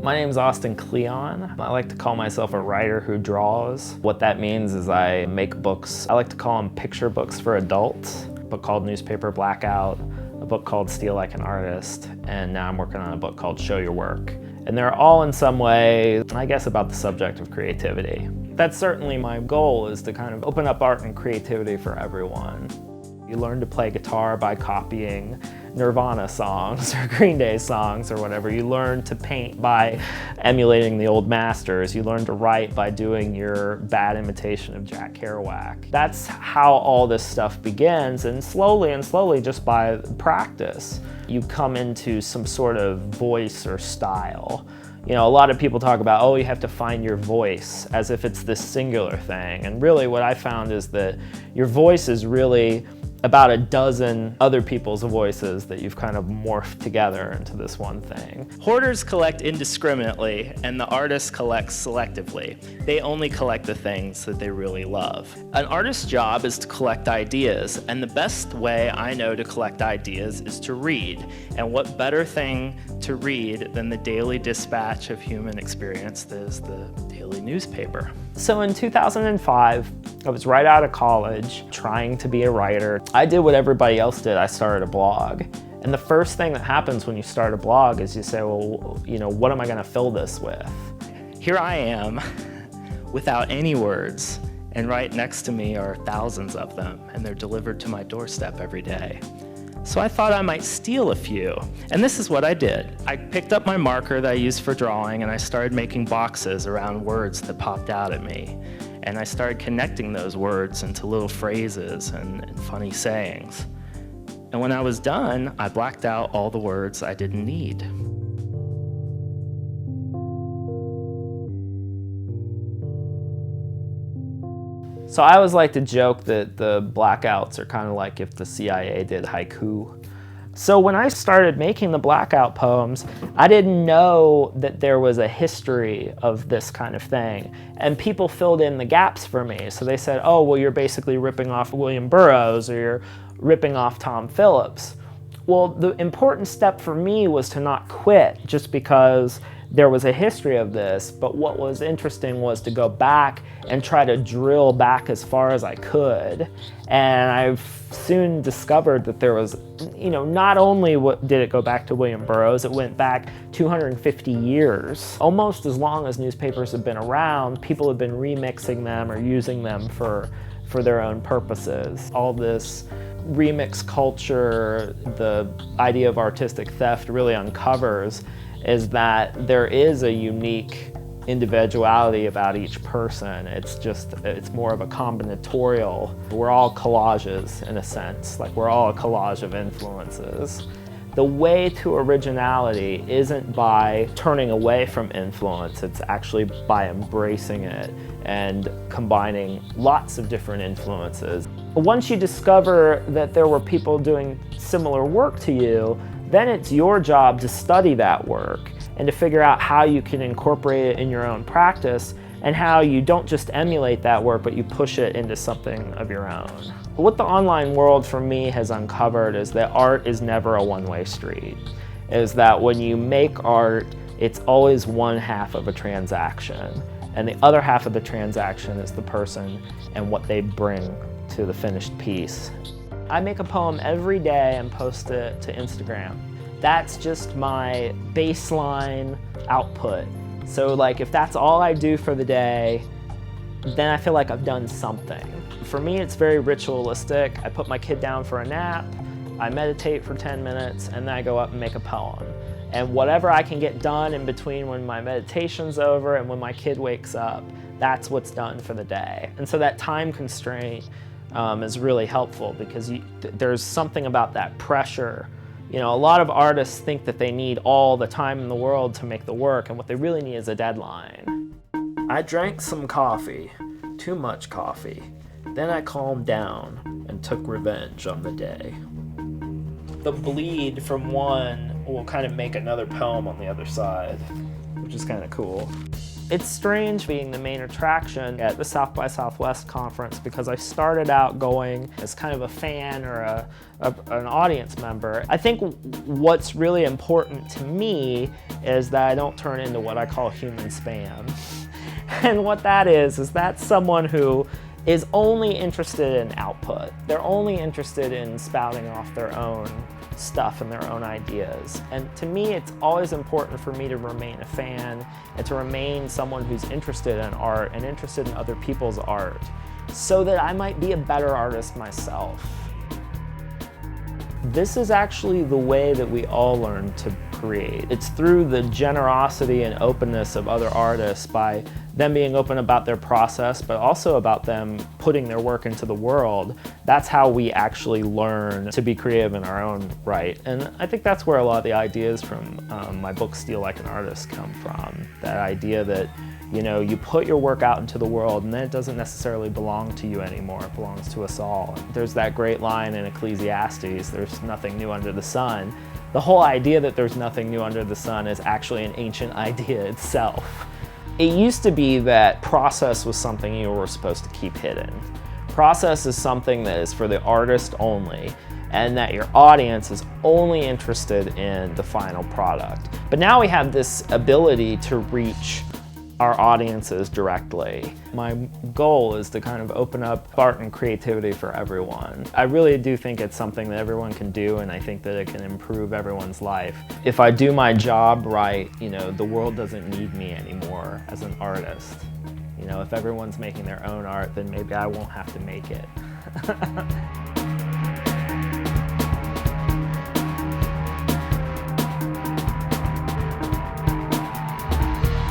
My name is Austin Kleon. I like to call myself a writer who draws. What that means is I make books. I like to call them picture books for adults. A book called Newspaper Blackout, a book called Steal Like an Artist, and now I'm working on a book called Show Your Work. And they're all in some way, I guess, about the subject of creativity. That's certainly my goal, is to kind of open up art and creativity for everyone. You learn to play guitar by copying Nirvana songs or Green Day songs or whatever. You learn to paint by emulating the old masters. You learn to write by doing your bad imitation of Jack Kerouac. That's how all this stuff begins, and slowly, just by practice, you come into some sort of voice or style. You know, a lot of people talk about, oh, you have to find your voice, as if it's this singular thing. And really what I found is that your voice is really about a dozen other people's voices that you've kind of morphed together into this one thing. Hoarders collect indiscriminately, and the artists collect selectively. They only collect the things that they really love. An artist's job is to collect ideas, and the best way I know to collect ideas is to read. And what better thing to read than the daily dispatch of human experience that is the daily newspaper. So in 2005, I was right out of college, trying to be a writer. I did what everybody else did. I started a blog. And the first thing that happens when you start a blog is you say, well, you know, what am I going to fill this with? Here I am, without any words, and right next to me are thousands of them, and they're delivered to my doorstep every day. So I thought I might steal a few, and this is what I did. I picked up my marker that I use for drawing, and I started making boxes around words that popped out at me. And I started connecting those words into little phrases and funny sayings. And when I was done, I blacked out all the words I didn't need. So I always like to joke that the blackouts are kind of like if the CIA did haiku. So when I started making the blackout poems, I didn't know that there was a history of this kind of thing. And people filled in the gaps for me. So they said, oh, well, you're basically ripping off William Burroughs, or you're ripping off Tom Phillips. Well, the important step for me was to not quit just because there was a history of this, but what was interesting was to go back and try to drill back as far as I could. And I soon discovered that there was, you know, not only did it go back to William Burroughs, it went back 250 years. Almost as long as newspapers have been around, people have been remixing them or using them for their own purposes. All this remix culture, the idea of artistic theft really uncovers is that there is a unique individuality about each person. It's more of a combinatorial. We're all collages in a sense, like we're all a collage of influences. The way to originality isn't by turning away from influence, it's actually by embracing it and combining lots of different influences. Once you discover that there were people doing similar work to you, then it's your job to study that work and to figure out how you can incorporate it in your own practice and how you don't just emulate that work, but you push it into something of your own. What the online world for me has uncovered is that art is never a one-way street. Is that when you make art, it's always one half of a transaction, and the other half of the transaction is the person and what they bring to the finished piece. I make a poem every day and post it to Instagram. That's just my baseline output. So like if that's all I do for the day, then I feel like I've done something. For me, it's very ritualistic. I put my kid down for a nap, I meditate for 10 minutes, and then I go up and make a poem. And whatever I can get done in between when my meditation's over and when my kid wakes up, that's what's done for the day. And so that time constraint is really helpful because there's something about that pressure. You know, a lot of artists think that they need all the time in the world to make the work, and what they really need is a deadline. I drank some coffee, too much coffee. Then I calmed down and took revenge on the day. The bleed from one will kind of make another poem on the other side, which is kind of cool. It's strange being the main attraction at the South by Southwest conference because I started out going as kind of a fan or an audience member. I think what's really important to me is that I don't turn into what I call human spam. And what that is that's someone who is only interested in output. They're only interested in spouting off their own stuff and their own ideas. And to me, it's always important for me to remain a fan and to remain someone who's interested in art and interested in other people's art so that I might be a better artist myself. This is actually the way that we all learn to create. It's through the generosity and openness of other artists, by them being open about their process, but also about them putting their work into the world. That's how we actually learn to be creative in our own right. And I think that's where a lot of the ideas from my book, Steal Like an Artist, come from. That idea that, you know, you put your work out into the world and then it doesn't necessarily belong to you anymore, it belongs to us all. There's that great line in Ecclesiastes, there's nothing new under the sun. The whole idea that there's nothing new under the sun is actually an ancient idea itself. It used to be that process was something you were supposed to keep hidden. Process is something that is for the artist only, and that your audience is only interested in the final product. But now we have this ability to reach our audiences directly. My goal is to kind of open up art and creativity for everyone. I really do think it's something that everyone can do, and I think that it can improve everyone's life. If I do my job right, you know, the world doesn't need me anymore as an artist. You know, if everyone's making their own art, then maybe I won't have to make it.